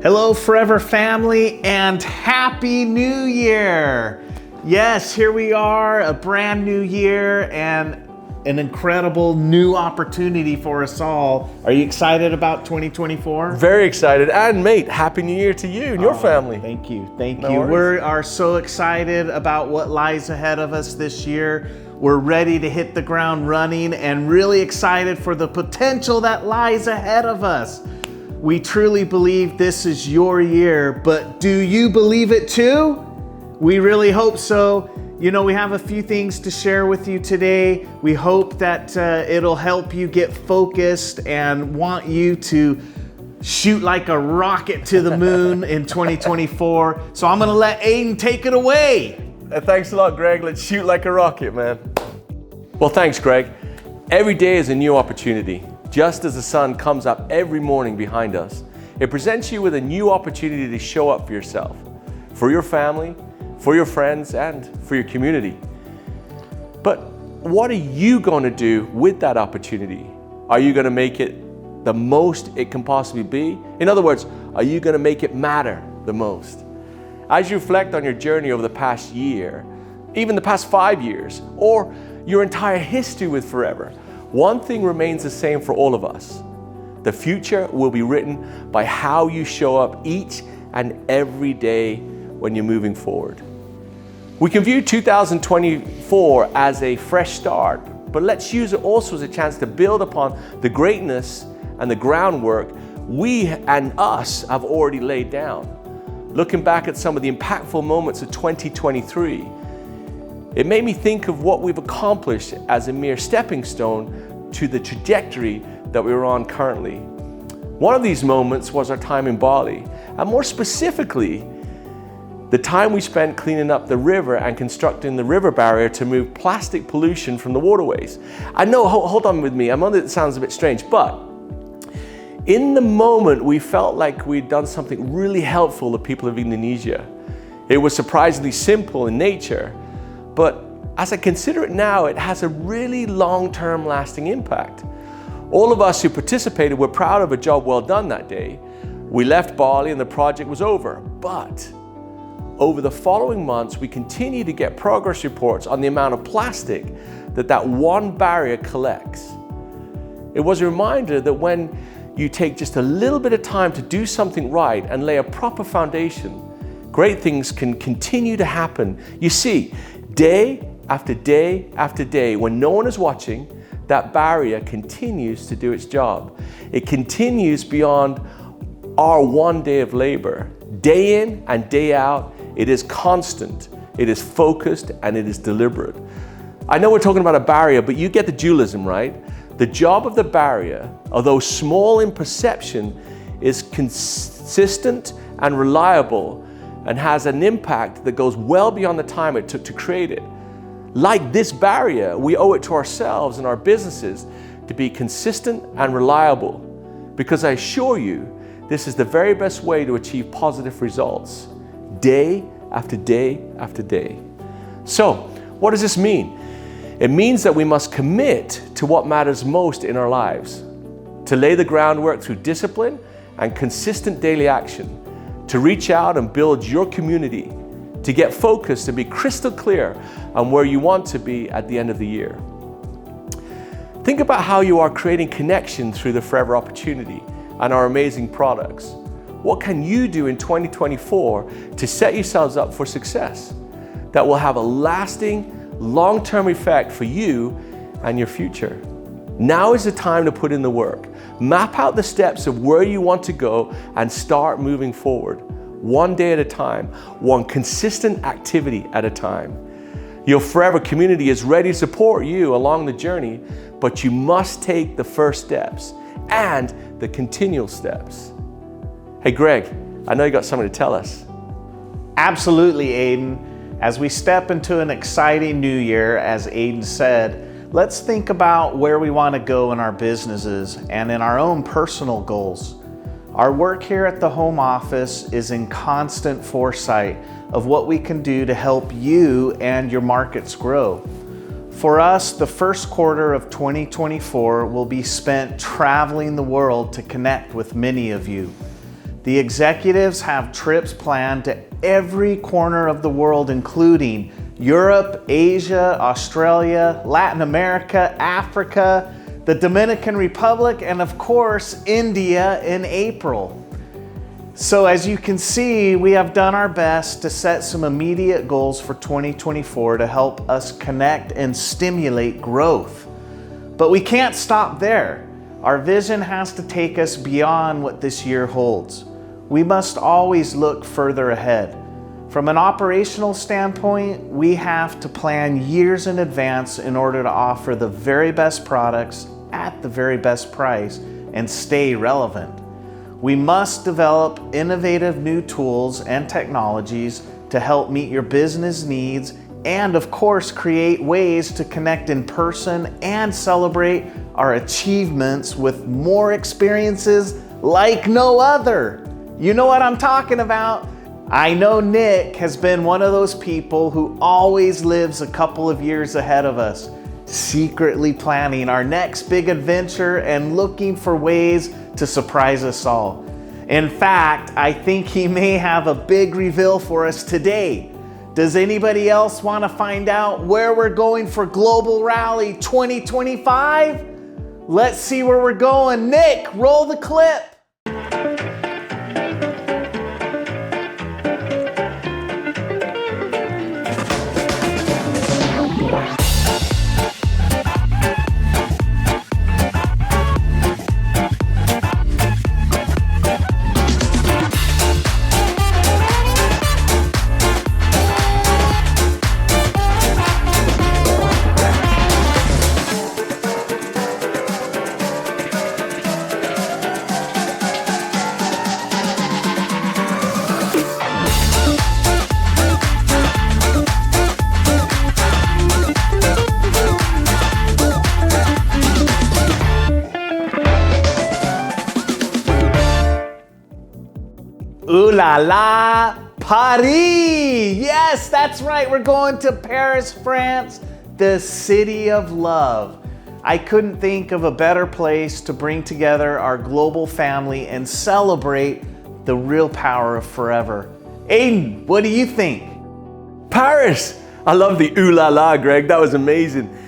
Hello, Forever family, and Happy New Year! Yes, here we are, a brand new year and an incredible new opportunity for us all. Are you excited about 2024? Very excited. And mate, Happy New Year to you and your family. Thank you, thank No you. worries. We are so excited about what lies ahead of us this year. We're ready to hit the ground running and really excited for the potential that lies ahead of us. We truly believe this is your year, but do you believe it too? We really hope so. You know, we have a few things to share with you today. We hope that it'll help you get focused and want you to shoot like a rocket to the moon in 2024. So I'm gonna let Aiden take it away. Thanks a lot, Greg. Let's shoot like a rocket, man. Well, thanks, Greg. Every day is a new opportunity. Just as the sun comes up every morning behind us, it presents you with a new opportunity to show up for yourself, for your family, for your friends, and for your community. But what are you going to do with that opportunity? Are you going to make it the most it can possibly be? In other words, are you going to make it matter the most? As you reflect on your journey over the past year, even the past 5 years, or your entire history with Forever, one thing remains the same for all of us. The future will be written by how you show up each and every day when you're moving forward. We can view 2024 as a fresh start, but let's use it also as a chance to build upon the greatness and the groundwork we and us have already laid down. Looking back at some of the impactful moments of 2023, it made me think of what we've accomplished as a mere stepping stone to the trajectory that we're on currently. One of these moments was our time in Bali, and more specifically, the time we spent cleaning up the river and constructing the river barrier to move plastic pollution from the waterways. I know, hold on with me, I know that it sounds a bit strange, but in the moment we felt like we'd done something really helpful to people of Indonesia. It was surprisingly simple in nature, but as I consider it now, it has a really long-term lasting impact. All of us who participated were proud of a job well done that day. We left Bali and the project was over, but over the following months, we continued to get progress reports on the amount of plastic that one barrier collects. It was a reminder that when you take just a little bit of time to do something right and lay a proper foundation, great things can continue to happen. You see, day after day after day, when no one is watching, that barrier continues to do its job. It continues beyond our one day of labor. Day in and day out, it is constant, it is focused, and it is deliberate. I know we're talking about a barrier, but you get the dualism, right? The job of the barrier, although small in perception, is consistent and reliable and has an impact that goes well beyond the time it took to create it. Like this barrier, we owe it to ourselves and our businesses to be consistent and reliable, because I assure you, this is the very best way to achieve positive results, day after day after day. So, what does this mean? It means that we must commit to what matters most in our lives, to lay the groundwork through discipline and consistent daily action, to reach out and build your community, to get focused and be crystal clear on where you want to be at the end of the year. Think about how you are creating connection through the Forever opportunity and our amazing products. What can you do in 2024 to set yourselves up for success that will have a lasting, long-term effect for you and your future? Now is the time to put in the work. Map out the steps of where you want to go and start moving forward, one day at a time, one consistent activity at a time. Your Forever community is ready to support you along the journey, but you must take the first steps and the continual steps. Hey Greg, I know you got something to tell us. Absolutely, Aiden. As we step into an exciting new year, as Aiden said, let's think about where we want to go in our businesses and in our own personal goals. Our work here at the home office is in constant foresight of what we can do to help you and your markets grow. For us, the first quarter of 2024 will be spent traveling the world to connect with many of you. The executives have trips planned to every corner of the world, including Europe, Asia, Australia, Latin America, Africa, the Dominican Republic, and of course, India in April. So as you can see, we have done our best to set some immediate goals for 2024 to help us connect and stimulate growth. But we can't stop there. Our vision has to take us beyond what this year holds. We must always look further ahead. From an operational standpoint, we have to plan years in advance in order to offer the very best products at the very best price and stay relevant. We must develop innovative new tools and technologies to help meet your business needs and, of course, create ways to connect in person and celebrate our achievements with more experiences like no other. You know what I'm talking about? I know Nick has been one of those people who always lives a couple of years ahead of us, secretly planning our next big adventure and looking for ways to surprise us all. In fact, I think he may have a big reveal for us today. Does anybody else want to find out where we're going for Global Rally 2025? Let's see where we're going. Nick, roll the clip. Ooh la la, Paris! Yes, that's right, we're going to Paris, France, the city of love. I couldn't think of a better place to bring together our global family and celebrate the real power of forever. Aiden, what do you think? Paris! I love the ooh la la, Greg. That was amazing.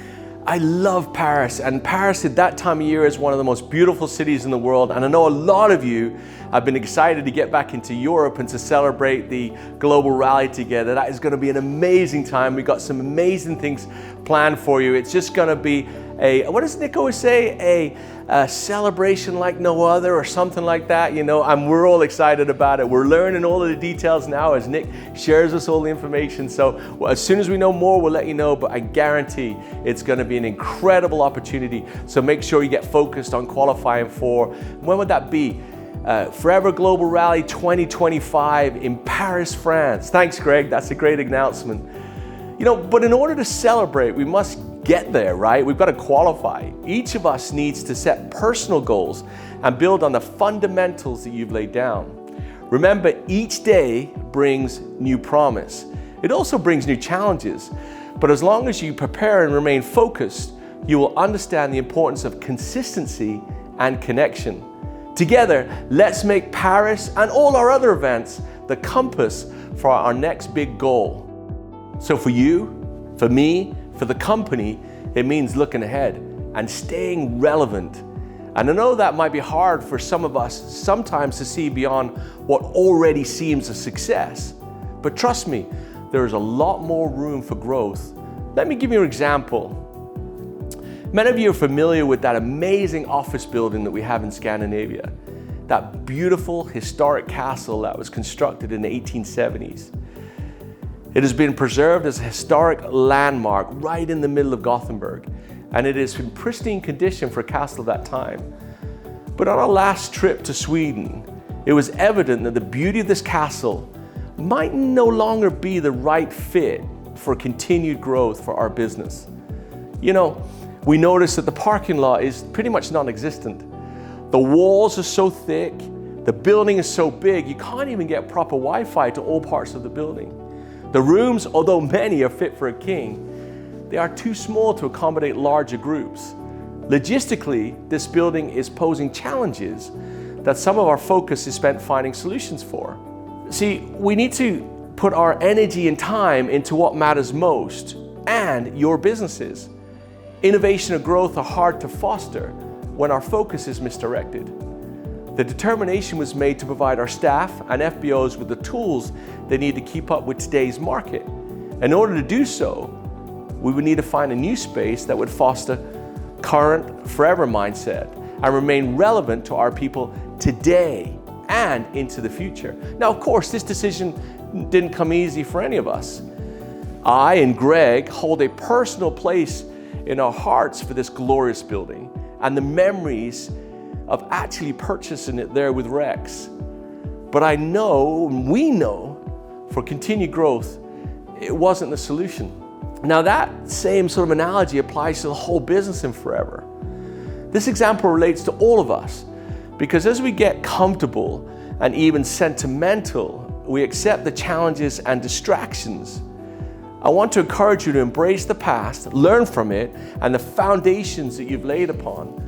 I love Paris, and Paris at that time of year is one of the most beautiful cities in the world, and I know a lot of you have been excited to get back into Europe and to celebrate the global rally together. That is going to be an amazing time. We've got some amazing things planned for you. It's just going to be what does Nick always say? A celebration like no other, or something like that, you know, and we're all excited about it. We're learning all of the details now as Nick shares us all the information. So as soon as we know more, we'll let you know, but I guarantee it's going to be an incredible opportunity. So make sure you get focused on qualifying for, when would that be? Forever Global Rally 2025 in Paris, France. Thanks, Greg. That's a great announcement. You know, but in order to celebrate, we must get there, right? We've got to qualify. Each of us needs to set personal goals and build on the fundamentals that you've laid down. Remember, each day brings new promise. It also brings new challenges. But as long as you prepare and remain focused, you will understand the importance of consistency and connection. Together, let's make Paris and all our other events the compass for our next big goal. So for you, for me, for the company, it means looking ahead and staying relevant. And I know that might be hard for some of us sometimes to see beyond what already seems a success. But trust me, there is a lot more room for growth. Let me give you an example. Many of you are familiar with that amazing office building that we have in Scandinavia. That beautiful historic castle that was constructed in the 1870s. It has been preserved as a historic landmark right in the middle of Gothenburg, and it is in pristine condition for a castle of that time. But on our last trip to Sweden, it was evident that the beauty of this castle might no longer be the right fit for continued growth for our business. You know, we noticed that the parking lot is pretty much non-existent. The walls are so thick, the building is so big, you can't even get proper Wi-Fi to all parts of the building. The rooms, although many are fit for a king, they are too small to accommodate larger groups. Logistically, this building is posing challenges that some of our focus is spent finding solutions for. See, we need to put our energy and time into what matters most, and your businesses. Innovation and growth are hard to foster when our focus is misdirected. The determination was made to provide our staff and FBOs with the tools they need to keep up with today's market. In order to do so, we would need to find a new space that would foster current, forever mindset and remain relevant to our people today and into the future. Now, of course, this decision didn't come easy for any of us. I and Greg hold a personal place in our hearts for this glorious building and the memories of actually purchasing it there with Rex. But I know, we know, for continued growth, it wasn't the solution. Now that same sort of analogy applies to the whole business in forever. This example relates to all of us because as we get comfortable and even sentimental, we accept the challenges and distractions. I want to encourage you to embrace the past, learn from it, and the foundations that you've laid upon.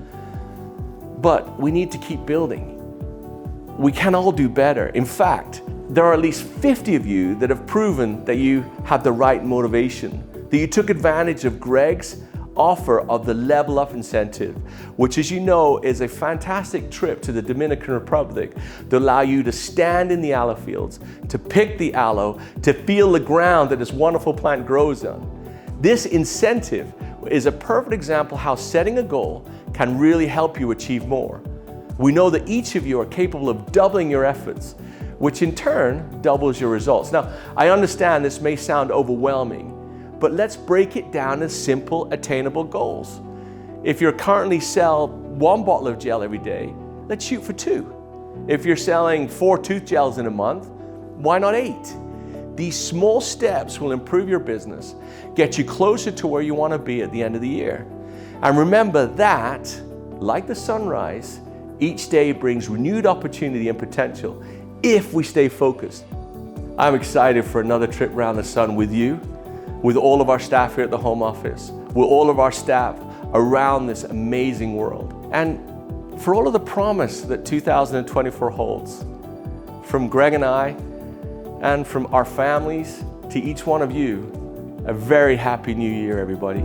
But we need to keep building. We can all do better. In fact, there are at least 50 of you that have proven that you have the right motivation, that you took advantage of Greg's offer of the Level Up incentive, which, as you know, is a fantastic trip to the Dominican Republic to allow you to stand in the aloe fields, to pick the aloe, to feel the ground that this wonderful plant grows on. This incentive is a perfect example how setting a goal can really help you achieve more. We know that each of you are capable of doubling your efforts, which in turn doubles your results. Now, I understand this may sound overwhelming, but let's break it down as simple, attainable goals. If you're currently selling 1 bottle of gel every day, let's shoot for 2. If you're selling 4 tooth gels in a month, why not 8? These small steps will improve your business, get you closer to where you want to be at the end of the year. And remember that, like the sunrise, each day brings renewed opportunity and potential if we stay focused. I'm excited for another trip around the sun with you, with all of our staff here at the home office, with all of our staff around this amazing world, and for all of the promise that 2024 holds. From Greg and I, and from our families to each one of you, a very happy new year, everybody.